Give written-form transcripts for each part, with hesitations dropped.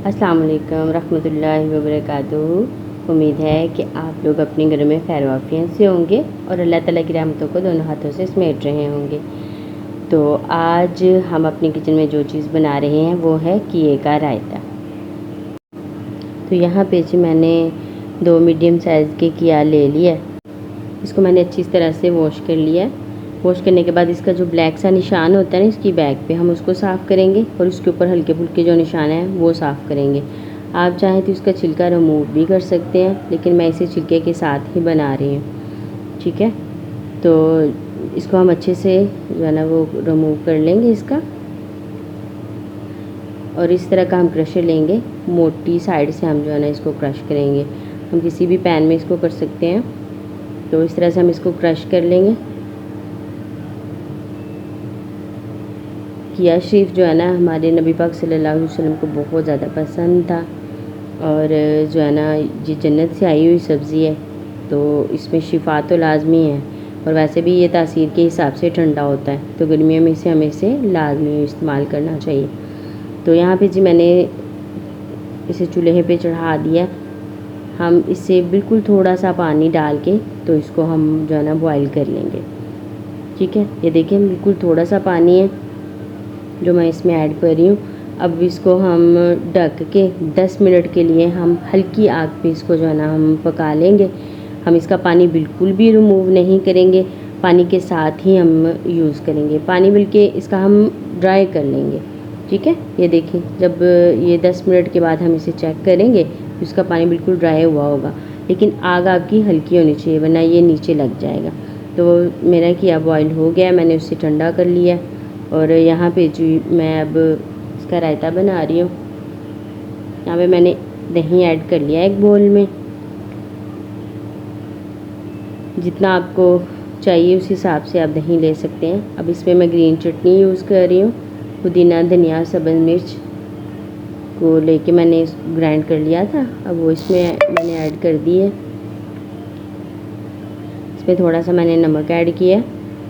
अस्सलाम वालेकुम रहमतुल्लाहि व बरकातुहू। उम्मीद है कि आप लोग अपने घर में खैर वाफियत से होंगे और अल्लाह ताला की रहमतों को दोनों हाथों से समेट रहे होंगे। तो आज हम अपनी किचन में जो चीज़ बना रहे हैं वो है कीए का रायता। तो यहाँ पे जी मैंने 2 मीडियम साइज़ के कीया ले लिया। इसको मैंने अच्छी तरह से वॉश कर लिया। वॉश करने के बाद इसका जो ब्लैक सा निशान होता है ना इसकी बैक पे, हम उसको साफ़ करेंगे और उसके ऊपर हल्के फुल्के जो निशान हैं वो साफ़ करेंगे। आप चाहें तो इसका छिलका रिमूव भी कर सकते हैं, लेकिन मैं इसे छिलके के साथ ही बना रही हूँ। ठीक है, तो इसको हम अच्छे से जो है ना वो रिमूव कर लेंगे इसका। और इस तरह का हम क्रशर लेंगे, मोटी साइड से हम जो है ना इसको क्रश करेंगे। हम किसी भी पैन में इसको कर सकते हैं। तो इस तरह से हम इसको क्रश कर लेंगे। कीया शरीफ जो है ना हमारे नबी पाक सल्लल्लाहु अलैहि वसल्लम को बहुत ज़्यादा पसंद था, और जो है ना ये जन्नत से आई हुई सब्ज़ी है, तो इसमें शिफा तो लाजमी है। और वैसे भी ये तासीर के हिसाब से ठंडा होता है, तो गर्मियों में हमें इसे लाजमी इस्तेमाल करना चाहिए। तो यहाँ पे जी मैंने इसे चूल्हे पे चढ़ा दिया। हम इससे बिल्कुल थोड़ा सा पानी डाल के तो इसको हम जो है ना बॉईल कर लेंगे। ठीक है, ये देखिए बिल्कुल थोड़ा सा पानी है जो मैं इसमें ऐड कर रही हूँ। अब इसको हम ढक के 10 मिनट के लिए हम हल्की आग पे इसको जो है ना हम पका लेंगे। हम इसका पानी बिल्कुल भी रिमूव नहीं करेंगे, पानी के साथ ही हम यूज़ करेंगे। पानी बल्कि इसका हम ड्राई कर लेंगे। ठीक है, ये देखिए जब ये 10 मिनट के बाद हम इसे चेक करेंगे तो इसका पानी बिल्कुल ड्राई हुआ होगा, लेकिन आग आपकी हल्की होनी चाहिए वरना ये नीचे लग जाएगा। तो मेरा कीया बॉयल हो गया, मैंने उसे ठंडा कर लिया। और यहाँ पे जी मैं अब इसका रायता बना रही हूँ। यहाँ पे मैंने दही ऐड कर लिया एक बोल में। जितना आपको चाहिए उस हिसाब से आप दही ले सकते हैं। अब इसमें मैं ग्रीन चटनी यूज़ कर रही हूँ। पुदीना, धनिया, सब्ज़ मिर्च को लेके मैंने ग्राइंड कर लिया था, अब वो इसमें मैंने ऐड कर दी है। इसमें थोड़ा सा मैंने नमक ऐड किया।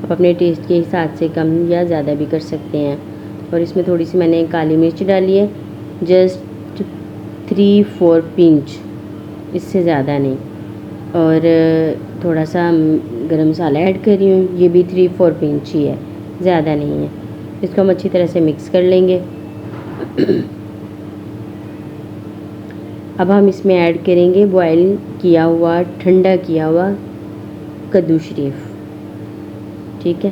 आप अपने टेस्ट के हिसाब से कम या ज़्यादा भी कर सकते हैं। और इसमें थोड़ी सी मैंने काली मिर्च डाली है, जस्ट 3-4 पिंच, इससे ज़्यादा नहीं। और थोड़ा सा गरम मसाला ऐड कर रही हूँ, ये भी 3-4 पिंच ही है, ज़्यादा नहीं है। इसको हम अच्छी तरह से मिक्स कर लेंगे। अब हम इसमें ऐड करेंगे बॉयल किया हुआ, ठंडा किया हुआ कद्दू शरीफ। ठीक है,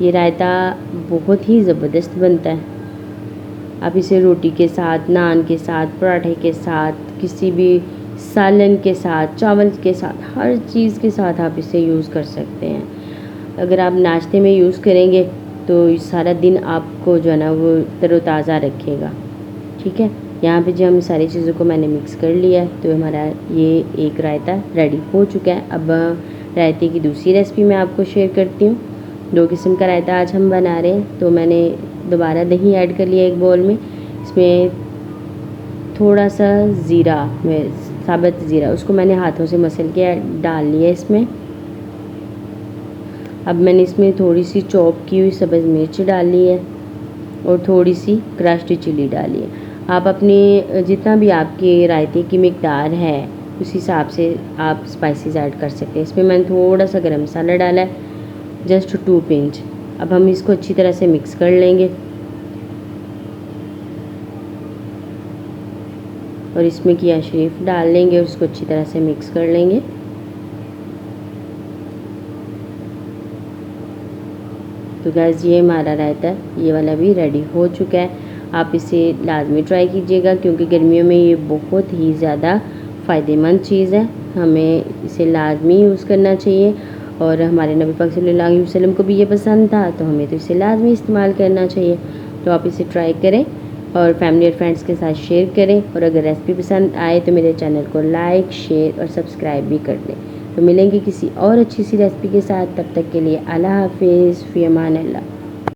ये रायता बहुत ही ज़बरदस्त बनता है। आप इसे रोटी के साथ, नान के साथ, पराठे के साथ, किसी भी सालन के साथ, चावल के साथ, हर चीज़ के साथ आप इसे यूज़ कर सकते हैं। अगर आप नाश्ते में यूज़ करेंगे तो सारा दिन आपको जो है ना वो तरोताज़ा रखेगा। ठीक है, यहाँ पे जो हम सारी चीज़ों को मैंने मिक्स कर लिया है, तो हमारा ये एक रायता रेडी हो चुका है। अब रायते की दूसरी रेसिपी मैं आपको शेयर करती हूँ। 2 किस्म का रायता आज हम बना रहे हैं। तो मैंने दोबारा दही ऐड कर लिया एक बाउल में। इसमें थोड़ा सा ज़ीरा, साबुत ज़ीरा, उसको मैंने हाथों से मसल के डाल लिया इसमें। अब मैंने इसमें थोड़ी सी चॉप की हुई सब्ज़ मिर्च डाली है और थोड़ी सी क्रश्ड चिली डाली है। आप अपनी जितना भी आपके रायते की मिकदार है उस हिसाब से आप स्पाइसेस ऐड कर सकते हैं। इसमें मैंने थोड़ा सा गरम मसाला डाला है, जस्ट 2 पिंच। अब हम इसको अच्छी तरह से मिक्स कर लेंगे और इसमें कीया शरीफ डाल लेंगे और उसको अच्छी तरह से मिक्स कर लेंगे। तो गैस ये हमारा रायता ये वाला भी रेडी हो चुका है। आप इसे लाजमी ट्राई कीजिएगा क्योंकि गर्मियों में ये बहुत ही ज़्यादा फ़ायदेमंद चीज़ है। हमें इसे लाजमी यूज़ करना चाहिए और हमारे नबी पाक सल्लल्लाहु अलैहि वसल्लम को भी ये पसंद था, तो हमें तो इसे लाजमी इस्तेमाल करना चाहिए। तो आप इसे ट्राई करें और फैमिली और फ्रेंड्स के साथ शेयर करें। और अगर रेसिपी पसंद आए तो मेरे चैनल को लाइक, शेयर और सब्सक्राइब भी कर दें। तो मिलेंगे किसी और अच्छी सी रेसिपी के साथ, तब तक के लिए अल्लाह हाफिज़, फ़ी अमान अल्लाह।